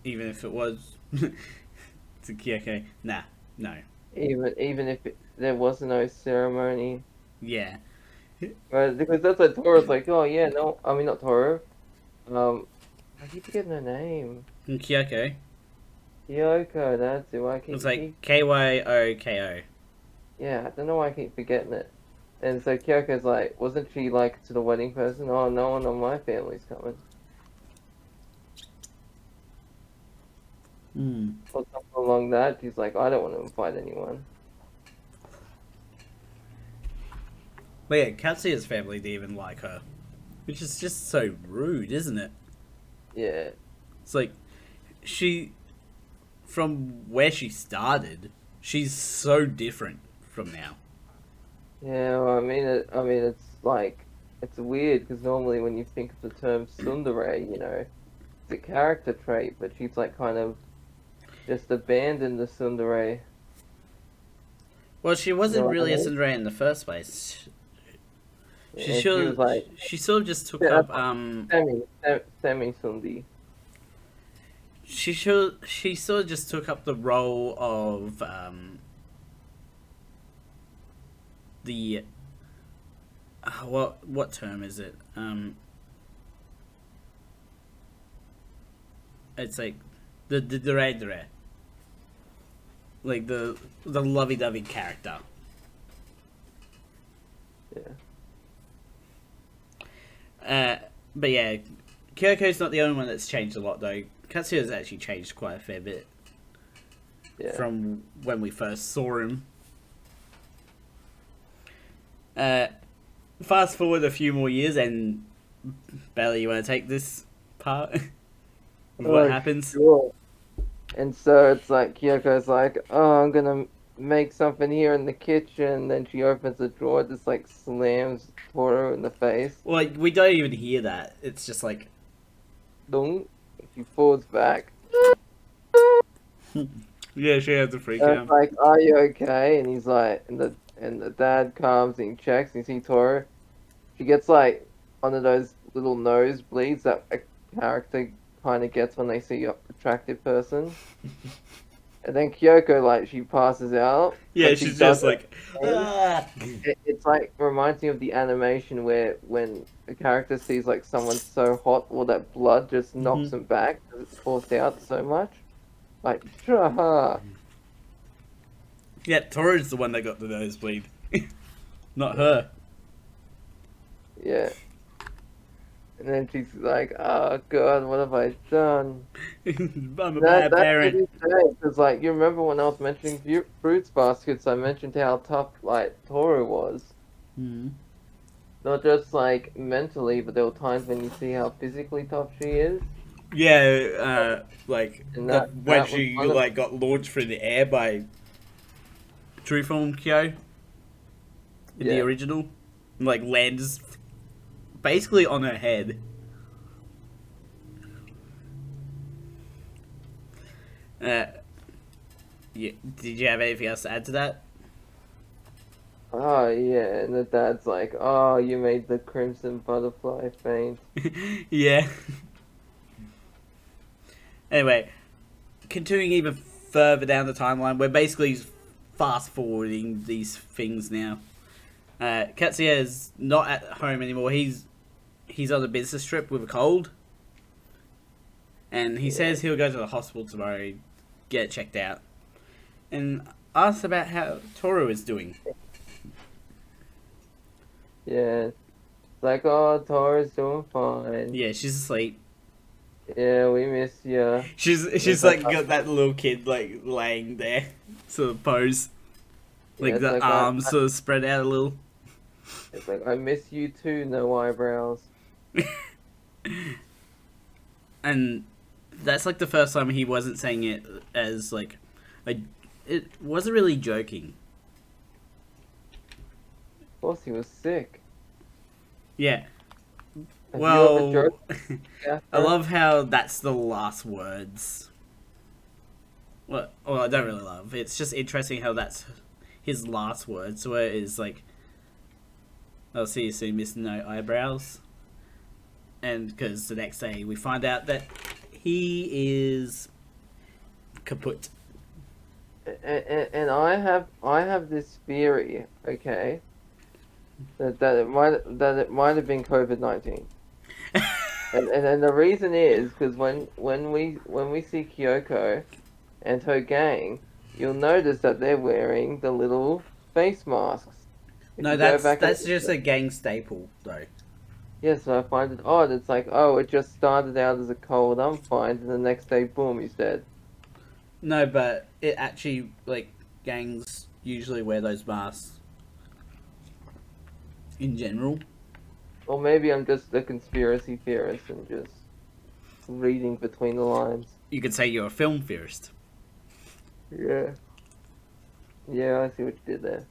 even if it was to Kyoko. Nah, no, Even if there was no ceremony. yeah, Right, because that's like Toru's like, oh yeah, no, I mean not Toru. I keep forgetting her name. and Kyoko. Yoko, that's who I It's keep. like Kyoko. Yeah, I don't know why I keep forgetting it. And so Kyoko's like, wasn't she like to the wedding person? Oh, no one on my family's coming. Hmm. Or something along that. She's like, I don't want to invite anyone. But yeah, Katsuya's family didn't even like her, which is just so rude, isn't it? Yeah. It's like she, from where she started, she's so different from now. Yeah, well, I mean, it's like, it's weird because normally when you think of the term tsundere, you know, it's a character trait, but she's like kind of just abandoned the tsundere. Well, she You know wasn't what I really a mean? Cinderella in the first place. She And she was should. like, She sort of just took yeah, up. semi-sundi. She should. She sort of just took up the role of the. What term is it? It's like the dere, like the lovey dovey character. Yeah. But yeah, Kyoko's not the only one that's changed a lot though. Katsuya's actually changed quite a fair bit Yeah. from when we first saw him. Fast forward a few more years, and Bella, you want to take this part? Of what Oh, happens? sure. And so it's like Kyoko's like, oh, I'm gonna make something here in the kitchen. Then she opens the drawer, just like slams Toro in the face. Well, like, we don't even hear that. It's just like, Dong. She falls back. yeah, she has a freak And it's out. like, are you okay? And he's like, and the dad comes and he checks and you see Toro. She gets like one of those little nosebleeds that a character kind of gets when they see an attractive person. And then Kyoko, like, she passes out, Yeah, but she she's just doesn't. like, ah. It's like reminds me of the animation where when a character sees like someone so hot, all that blood just knocks Mhm. them back because it's forced out so much. Like, Shaha. Yeah, Toru's the one that got the nosebleed, not her. Yeah. And then she's like, oh god, what have I done? I'm a That's bad parent. pretty sad, because like, you remember when I was mentioning fruits baskets, I mentioned how tough, like, Toru was. Mm. Not just, like, mentally, but there were times when you see how physically tough she is. Yeah, like And when that was she one of like got launched through the air by Trueform Kyo in the yeah. original, and, like lands basically on her head. Uh, yeah. Did you have anything else to add to that? Oh yeah, and the dad's like, "Oh, you made the crimson butterfly faint." Yeah. Anyway, continuing even further down the timeline, we're basically fast forwarding these things now. Katsuya is not at home anymore. He's on a business trip with a cold, and he Yeah, says he'll go to the hospital tomorrow, get checked out, and asks about how Toru is doing. yeah. It's like, "Oh, Tori's doing fine. Yeah, she's asleep. Yeah, we miss you." She's It's like, like got that little kid like laying there, sort of pose, yeah, like it's the like arms sort of spread out a little. I miss you too. No eyebrows. And that's like the first time he wasn't saying it as like a, it wasn't really joking. Of course, he was sick. Yeah. Have you ever Well, joked I after? love how that's the last words. Well, I don't really love. It's just interesting how that's his last words. Where it is like, "I'll see you soon, Mister No Eyebrows," and because the next day we find out that he is kaput. And I have this theory, okay, that it might have been COVID-19. And the reason is because when we see Kyoko and her gang, you'll notice that they're wearing the little face masks. If No, you go back and that's just a gang staple though. yes, I find it odd. It's like, oh, it just started out as a cold, I'm fine, and the next day, boom, he's dead. No, but it actually like gangs usually wear those masks in general. Or maybe I'm just a conspiracy theorist and just reading between the lines. You could say you're a film theorist. Yeah. Yeah, I see what you did there.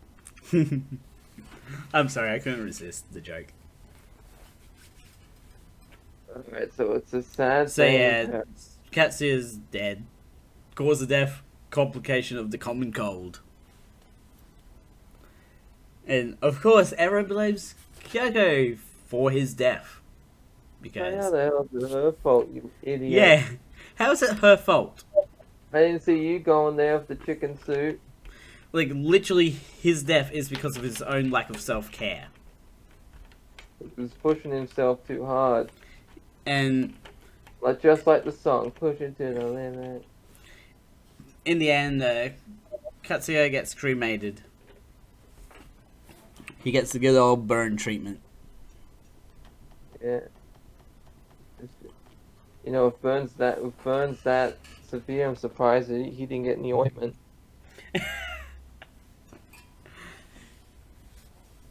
I'm sorry, I couldn't resist the joke. Alright, so it's a sad So thing. yeah, Katsuya's dead. Cause of death, complication of the common cold. And of course, everyone blames Kyoko for his death. How Because, the hell is it her fault, you idiot? yeah, how is it her fault? I didn't see you going there with the chicken suit. Like, literally, his death is because of his own lack of self care. He was pushing himself too hard. And Like just like the song, push it to the limit. in the end, Katsuya gets cremated. He gets the good old burn treatment. Yeah. You know, if Burns that severe, I'm surprised that he didn't get any ointment.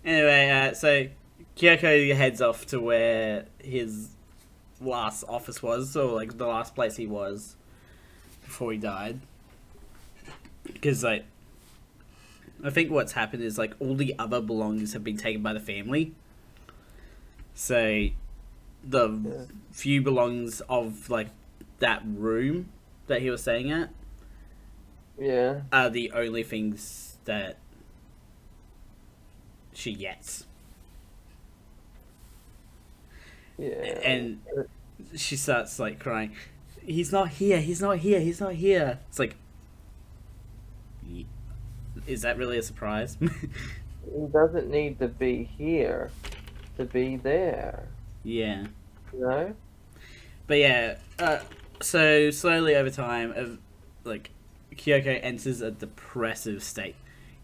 Anyway, so Kyoko heads off to where his last office was, or like the last place he was before he died. Because like, I think what's happened is like all the other belongings have been taken by the family. So the Yeah. few belongings of like that room that he was staying at Yeah. are the only things that she gets. Yeah. And she starts like crying. He's not here. He's not here. He's not here. It's like, is that really a surprise? He doesn't need to be here to be there. Yeah, You know? but yeah. So slowly over time, like Kyoko enters a depressive state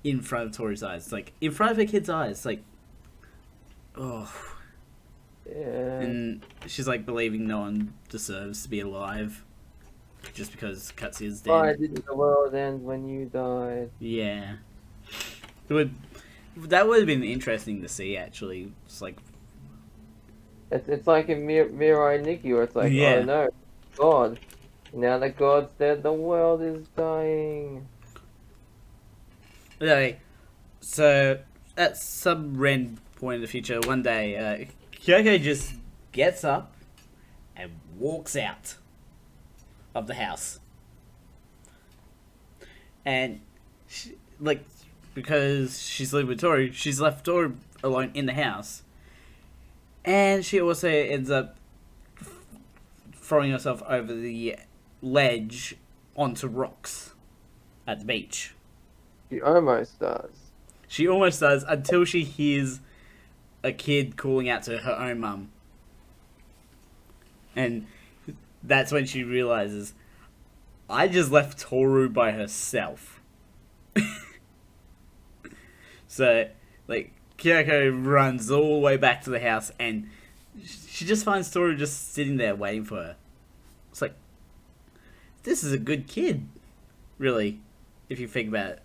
in front of Tori's eyes, like in front of her kid's eyes, like, oh, Yeah. and she's like believing no one deserves to be alive, just because Katsuya's dead. Why didn't the world end when you died? Yeah. It would that would have been interesting to see actually. It's like It's like in Mirai Nikki, where it's like, oh yeah. no, God. Now that God's dead, the world is dying. Anyway, so at some random point in the future, one day, Kyoko just gets up and walks out of the house. And she, like because she's living with Toru, she's left Toru alone in the house. And she also ends up throwing herself over the ledge onto rocks at the beach. She almost does. She almost does until she hears a kid calling out to her own mum. And that's when she realizes, I just left Toru by herself. So, like, Kyoko runs all the way back to the house and she just finds Toru just sitting there waiting for her. It's like, this is a good kid, really, if you think about it.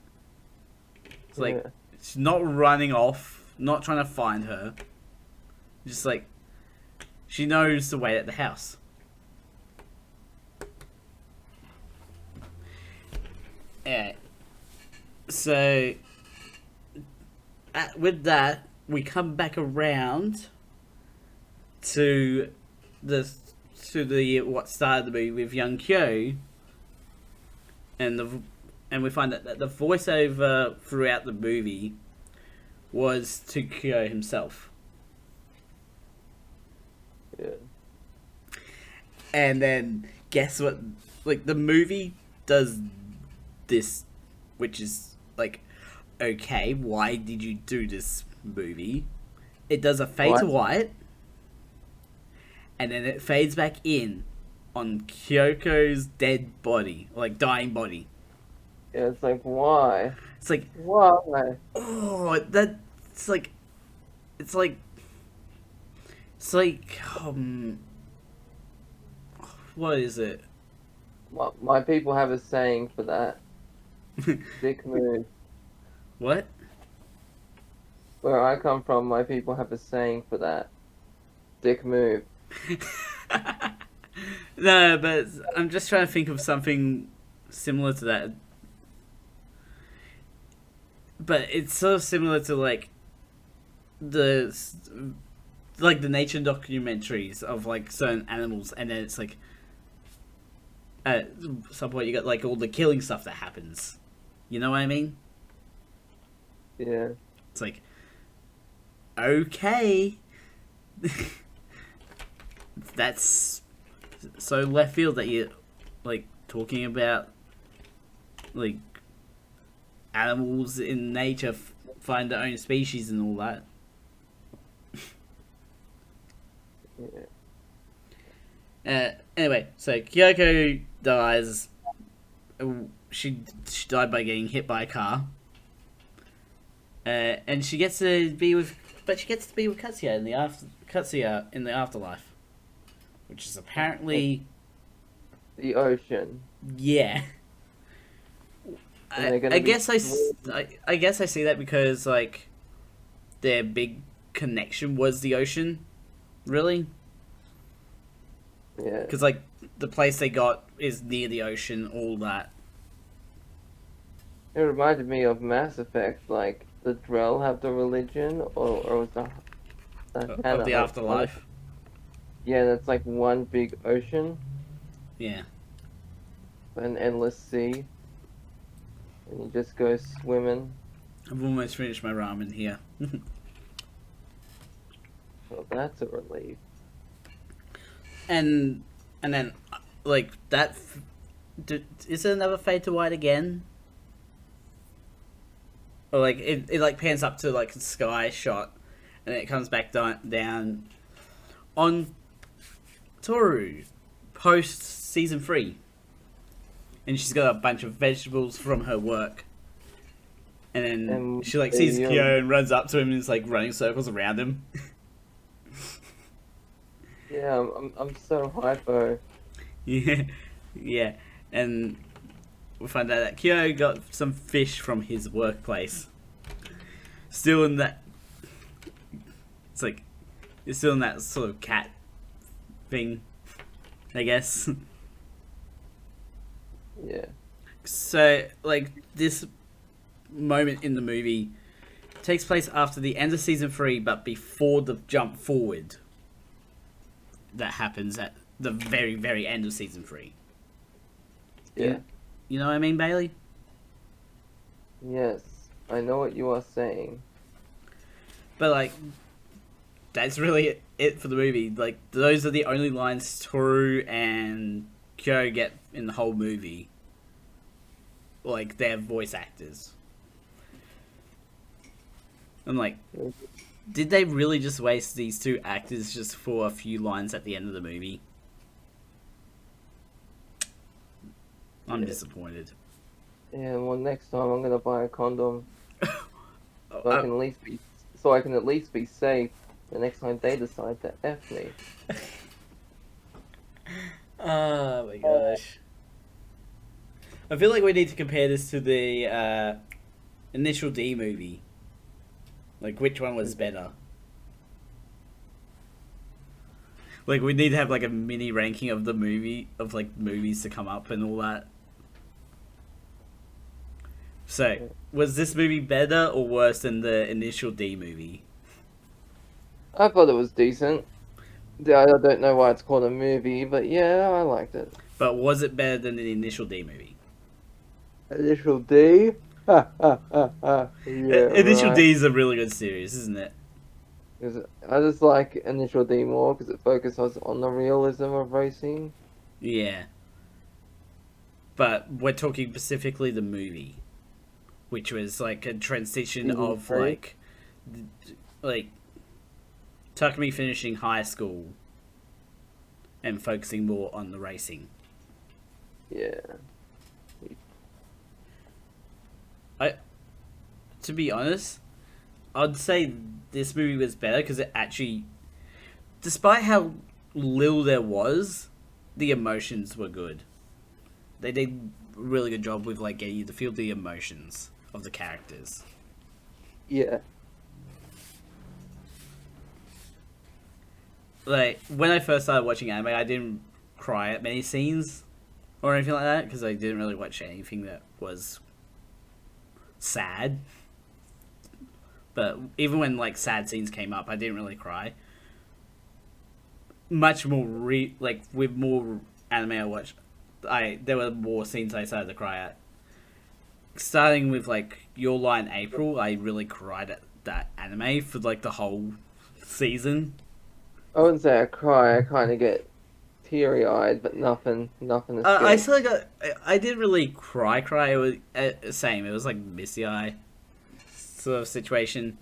It's like, she's not running off, not trying to find her. Just like, she knows the way at the house. Yeah. So, with that, we come back around to the what started the movie with young Kyo, and we find that the voiceover throughout the movie was to Kyo himself. Yeah. And then guess what? Like, the movie does this, which is like, okay, why did you do this movie? It does a fade to white, and then it fades back in on Kyoko's dead body, like dying body. Yeah, it's like, why? It's like, Why? oh, that it's like, it's like, it's like, what is it? My people have a saying for that. Dick move. What? Where I come from, my people have a saying for that. Dick move. No, but I'm just trying to think of something similar to that. But it's sort of similar to like the nature documentaries of like certain animals, and then it's like at some point you got like all the killing stuff that happens. You know what I mean? Yeah. It's like, okay. That's so left field that you're like talking about like animals in nature find their own species and all that. Anyway, so Kyoko dies. She died by getting hit by a car. And she gets to be with Katsuya in the afterlife, which is apparently the ocean. Yeah. I guess I see that because like their big connection was the ocean, really. Yeah. Because like the place they got is near the ocean, all that. It reminded me of Mass Effect, like the Drell have the religion, or was the Of the afterlife. Yeah, that's like one big ocean. Yeah. An endless sea. And you just go swimming. I've almost finished my ramen here. Well, that's a relief. And then like that. Is there another fade to white again? Or like it like pans up to like a sky shot, and it comes back down on Toru post season 3, and she's got a bunch of vegetables from her work, and then she like sees Kyo and runs up to him and is like running circles around him. Yeah, I'm so hypo. Yeah, and we find out that Kyo got some fish from his workplace. Still in that, it's like, it's still in that sort of cat thing, I guess. Yeah. So, like, this moment in the movie takes place after the end of season 3, but before the jump forward that happens at the very, very end of season 3. Yeah. You know what I mean, Bailey? Yes. I know what you are saying. But like, that's really it for the movie. Like, those are the only lines Toru and Kyo get in the whole movie. Like, they're voice actors. I'm like, did they really just waste these two actors just for a few lines at the end of the movie? I'm disappointed. Yeah, well, next time I'm gonna buy a condom so I I, can at least be safe the next time they decide to F me. oh my gosh. I feel like we need to compare this to the Initial D movie. Like, which one was better? Like, we need to have like a mini ranking of the movie of like movies to come up and all that. So, was this movie better or worse than the Initial D movie? I thought it was decent. Yeah, I don't know why it's called a movie, but yeah, I liked it. But was it better than the Initial D movie? Initial D? Ha ha ha ha. Yeah, Initial right. D is a really good series, isn't it? 'Cause I just like Initial D more because it focuses on the realism of racing. Yeah. But we're talking specifically the movie, which was like a transition Season of 3. like Takumi finishing high school and focusing more on the racing. Yeah. To be honest, I'd say this movie was better because it actually, despite how little there was, the emotions were good. They did a really good job with like getting you to feel the emotions of the characters. Yeah. Like, when I first started watching anime, I didn't cry at many scenes or anything like that because I didn't really watch anything that was sad. But even when like sad scenes came up, I didn't really cry. Much more with more anime I watched, there were more scenes I started to cry at. Starting with like Your Lie in April, I really cried at that anime for like the whole season. I wouldn't say I cry, I kind of get teary-eyed, but nothing I escapes. still got. I didn't really cry. It was same. It was like misty eye sort of situation.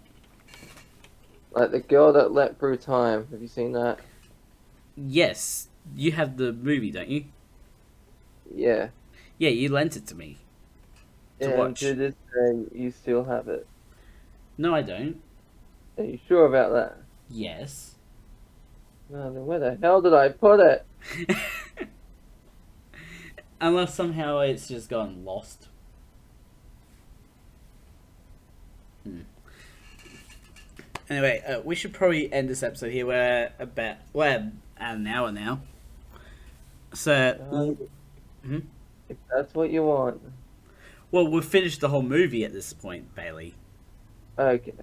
Like the girl that leapt through time. Have you seen that? Yes, you have the movie, don't you? Yeah. Yeah, you lent it to me to And to watch. this day, you still have it. No, I don't. Are you sure about that? Yes. No, then where the hell did I put it? Unless somehow it's just gone lost. Anyway, we should probably end this episode here. We're at an hour now. So, If that's what you want. well, we've finished the whole movie at this point, Bailey. Okay.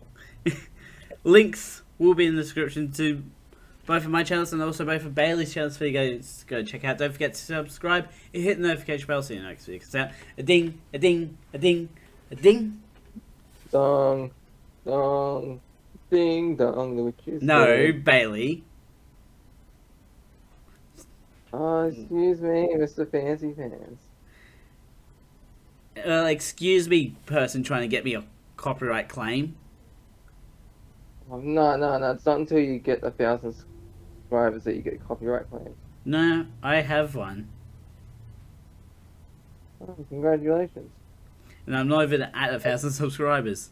Links will be in the description to both of my channels and also both of Bailey's channels for you guys to go check out. Don't forget to subscribe and hit the notification bell so you know next video comes out. A ding, a ding, a ding, a ding. Dong, dong, ding dong, the witch is No, dead. Bailey. Oh, excuse me, Mr. Fancy Pants. Excuse me, person trying to get me a copyright claim. Oh, no, it's not until you get 1,000 subscribers that you get copyright claims. No, I have one. Oh, congratulations. And I'm not even at 1,000 subscribers.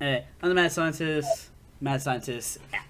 I'm the Mad Scientist. Mad Scientist out.